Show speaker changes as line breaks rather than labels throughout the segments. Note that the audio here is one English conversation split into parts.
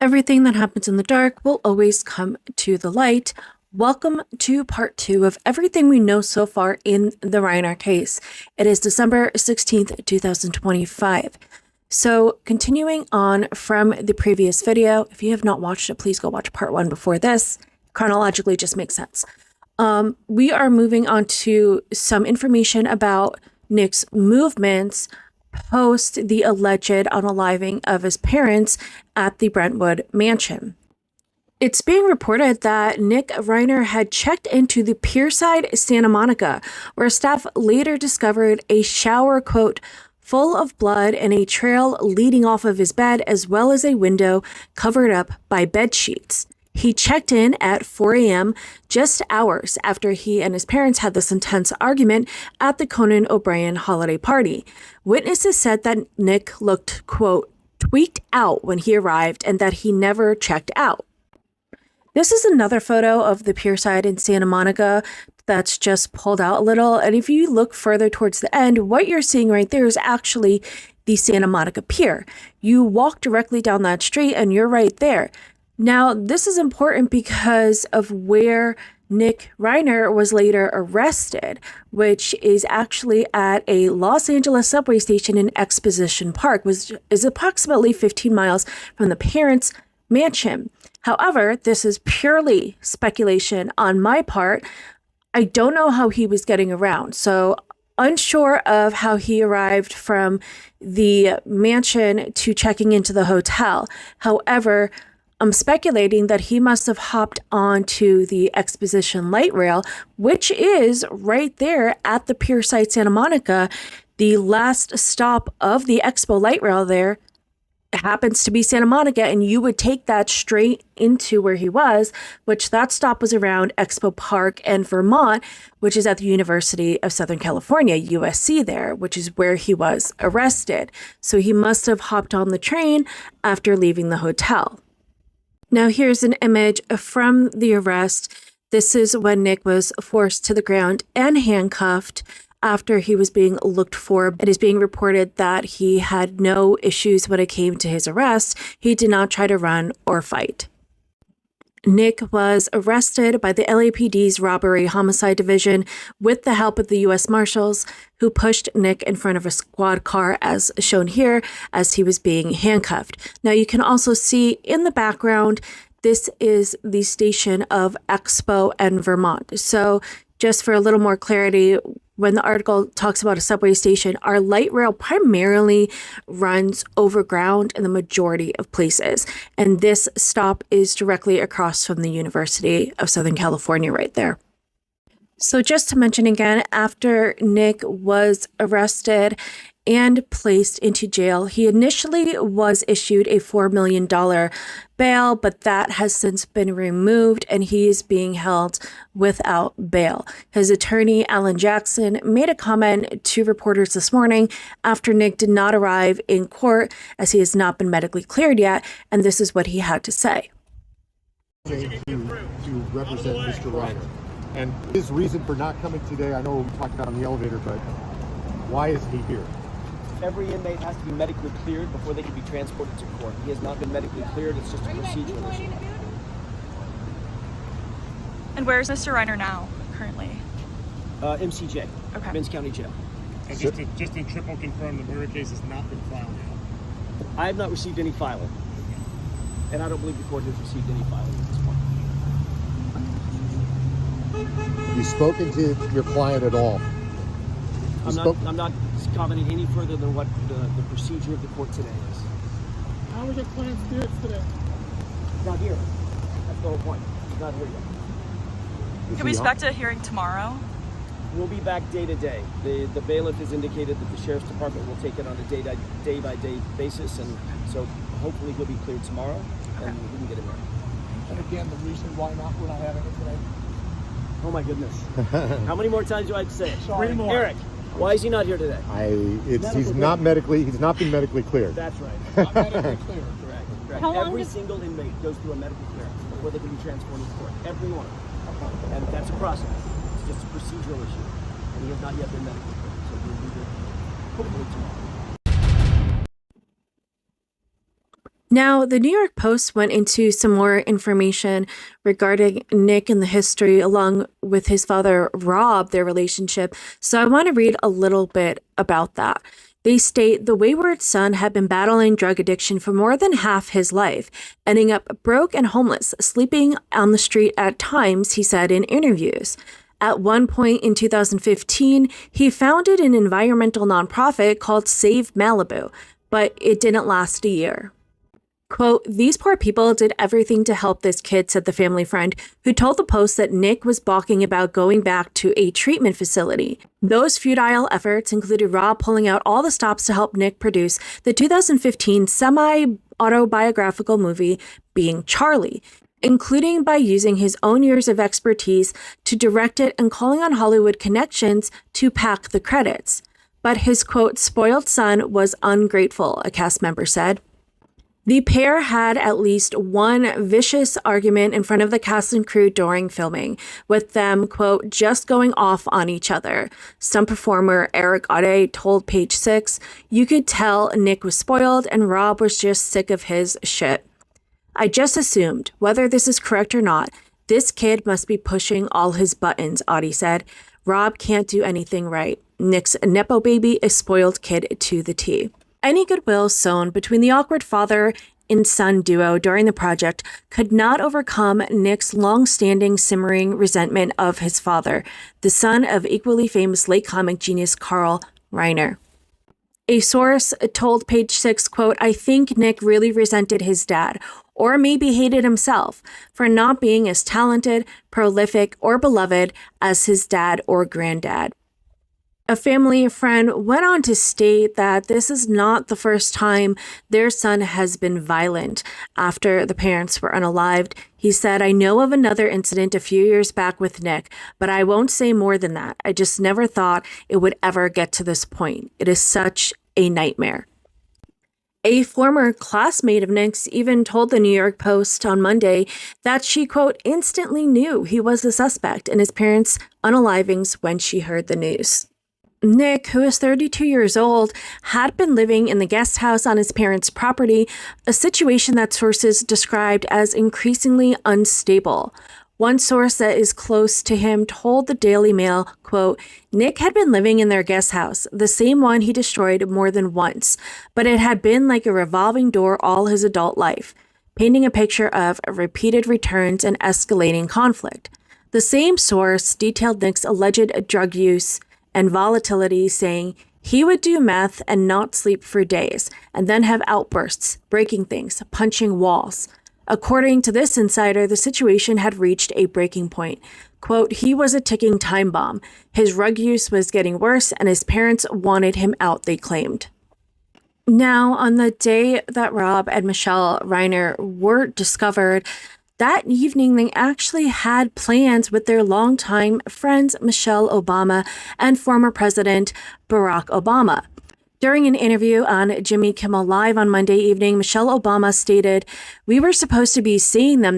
Everything that happens in the dark will always come to the light. Welcome to part 2 of everything we know so far in the Reiner case. It is December 16th, 2025. So continuing on from the previous video, if you have not watched it, please go watch part 1 before this. Chronologically just makes sense. We are moving on to some information about Nick's movements post the alleged unaliving of his parents at the Brentwood mansion. It's being reported that Nick Reiner had checked into the Pierside Santa Monica, where staff later discovered a shower, quote, full of blood and a trail leading off of his bed, as well as a window covered up by bed sheets. He checked in at 4 a.m., just hours after he and his parents had this intense argument at the Conan O'Brien holiday party. Witnesses said that Nick looked, quote, tweaked out when he arrived and that he never checked out. This is another photo of the Pierside in Santa Monica that's just pulled out a little. And if you look further towards the end, what you're seeing right there is actually the Santa Monica Pier. You walk directly down that street and you're right there. Now, this is important because of where Nick Reiner was later arrested, which is actually at a Los Angeles subway station in Exposition Park, which is approximately 15 miles from the parents' mansion. However, this is purely speculation on my part. I don't know how he was getting around, so unsure of how he arrived from the mansion to checking into the hotel. However, I'm speculating that he must have hopped onto the Exposition light rail, which is right there at the Pierside Santa Monica. The last stop of the Expo light rail there happens to be Santa Monica, and you would take that straight into where he was, which that stop was around Expo Park and Vermont, which is at the University of Southern California, USC there, which is where he was arrested. So he must have hopped on the train after leaving the hotel. Now here's an image from the arrest. This is when Nick was forced to the ground and handcuffed after he was being looked for. It is being reported that he had no issues when it came to his arrest. He did not try to run or fight. Nick was arrested by the LAPD's Robbery Homicide Division with the help of the U.S. Marshals, who pushed Nick in front of a squad car as shown here as he was being handcuffed. Now you can also see in the background, this is the station of Expo and Vermont. So just for a little more clarity, when the article talks about a subway station, our light rail primarily runs overground in the majority of places. And this stop is directly across from the University of Southern California right there. So just to mention again, after Nick was arrested and placed into jail, he initially was issued a $4 million bail, but that has since been removed and he is being held without bail. His attorney, Alan Jackson, made a comment to reporters this morning after Nick did not arrive in court, as he has not been medically cleared yet, and this is what he had to say.
To represent Mr. Reiner. And his reason for not coming today, I know we talked about on the elevator, but why is he here?
Every inmate has to be medically cleared before they can be transported to court. He has not been medically cleared. It's just a procedural issue.
And where is Mr. Reiner now, currently?
MCJ,
Okay.
Men's County Jail.
And just to triple confirm, the murder case has not been filed yet.
I have not received any filing. And I don't believe the court has received any filing at this point.
Have you spoken to your client at all?
I'm not commenting any further than what the procedure of the court today is.
How are your client's spirits today?
Not here. That's the whole point. He's not here yet.
Can we expect a hearing tomorrow?
We'll be back day to day. The bailiff has indicated that the sheriff's department will take it on a day-by-day basis, and so hopefully he'll be cleared tomorrow, and we can get him there.
And again, the reason why we're not having it today.
Oh my goodness. How many more times do I have to say it?
Sorry.
3 more. Eric, why is he not here today?
He's not been medically cleared.
That's right.
Not medically clear.
Correct. Every single inmate goes through a medical clearance before they can be transported to court. Every one. And that's a process. It's just a procedural issue. And he has not yet been medically cleared. So we'll be there hopefully tomorrow.
Now, the New York Post went into some more information regarding Nick and the history, along with his father, Rob, their relationship. So I want to read a little bit about that. They state the wayward son had been battling drug addiction for more than half his life, ending up broke and homeless, sleeping on the street at times, he said in interviews. At one point in 2015, he founded an environmental nonprofit called Save Malibu, but it didn't last a year. Quote, these poor people did everything to help this kid, said the family friend, who told the Post that Nick was balking about going back to a treatment facility. Those futile efforts included Rob pulling out all the stops to help Nick produce the 2015 semi-autobiographical movie Being Charlie, including by using his own years of expertise to direct it and calling on Hollywood connections to pack the credits. But his, quote, spoiled son was ungrateful, a cast member said. The pair had at least one vicious argument in front of the cast and crew during filming, with them, quote, just going off on each other. Stunt performer Eric Ade told Page Six, you could tell Nick was spoiled and Rob was just sick of his shit. I just assumed, whether this is correct or not, this kid must be pushing all his buttons, Ade said. Rob can't do anything right. Nick's Nepo baby is spoiled kid to the T. Any goodwill sown between the awkward father and son duo during the project could not overcome Nick's long-standing simmering resentment of his father, the son of equally famous late comic genius Carl Reiner. A source told Page Six, quote, I think Nick really resented his dad, or maybe hated himself, for not being as talented, prolific, or beloved as his dad or granddad. A family friend went on to state that this is not the first time their son has been violent after the parents were unalived. He said, I know of another incident a few years back with Nick, but I won't say more than that. I just never thought it would ever get to this point. It is such a nightmare. A former classmate of Nick's even told the New York Post on Monday that she, quote, instantly knew he was the suspect in his parents' unalivings when she heard the news. Nick, who is 32 years old, had been living in the guest house on his parents' property, a situation that sources described as increasingly unstable. One source that is close to him told the Daily Mail, quote, Nick had been living in their guest house, the same one he destroyed more than once, but it had been like a revolving door all his adult life, painting a picture of repeated returns and escalating conflict. The same source detailed Nick's alleged drug use and volatility, saying he would do meth and not sleep for days, and then have outbursts, breaking things, punching walls. According to this insider, the situation had reached a breaking point. Quote, he was a ticking time bomb. His drug use was getting worse, and his parents wanted him out, they claimed. Now, on the day that Rob and Michelle Reiner were discovered, that evening, they actually had plans with their longtime friends, Michelle Obama and former President Barack Obama. During an interview on Jimmy Kimmel Live on Monday evening, Michelle Obama stated, we were supposed to be seeing them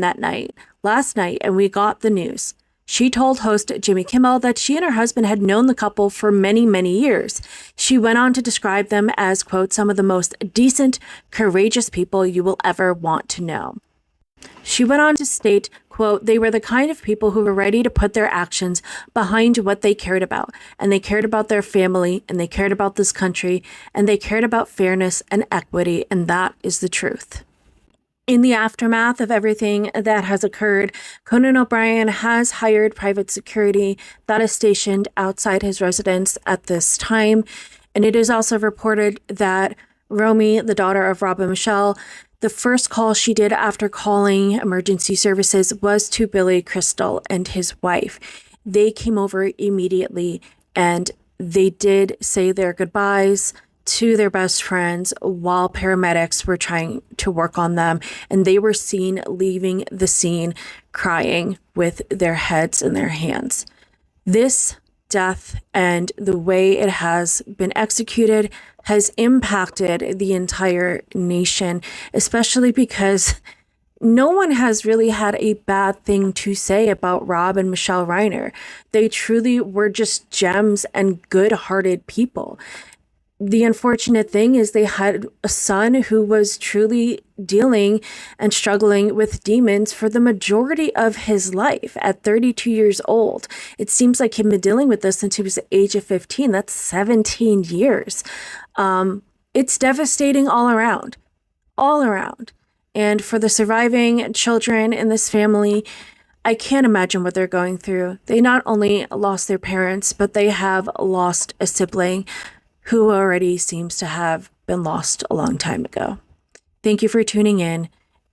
last night, and we got the news. She told host Jimmy Kimmel that she and her husband had known the couple for many, many years. She went on to describe them as, quote, some of the most decent, courageous people you will ever want to know. She went on to state, quote, they were the kind of people who were ready to put their actions behind what they cared about. And they cared about their family, and they cared about this country, and they cared about fairness and equity, and that is the truth. In the aftermath of everything that has occurred, Conan O'Brien has hired private security that is stationed outside his residence at this time. And it is also reported that Romy, the daughter of Rob and Michelle, the first call she did after calling emergency services was to Billy Crystal and his wife. They came over immediately and they did say their goodbyes to their best friends while paramedics were trying to work on them. And they were seen leaving the scene crying with their heads in their hands. This death and the way it has been executed has impacted the entire nation, especially because no one has really had a bad thing to say about Rob and Michelle Reiner. They truly were just gems and good-hearted people. the unfortunate thing is they had a son who was truly dealing and struggling with demons for the majority of his life at 32 years old. It seems like he'd been dealing with this since he was the age of 15. That's 17 years. It's devastating all around, all around. And for the surviving children in this family, I can't imagine what they're going through. They not only lost their parents, but they have lost a sibling who already seems to have been lost a long time ago. Thank you for tuning in.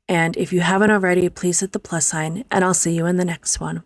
And if you haven't already, please hit the plus sign, and I'll see you in the next one.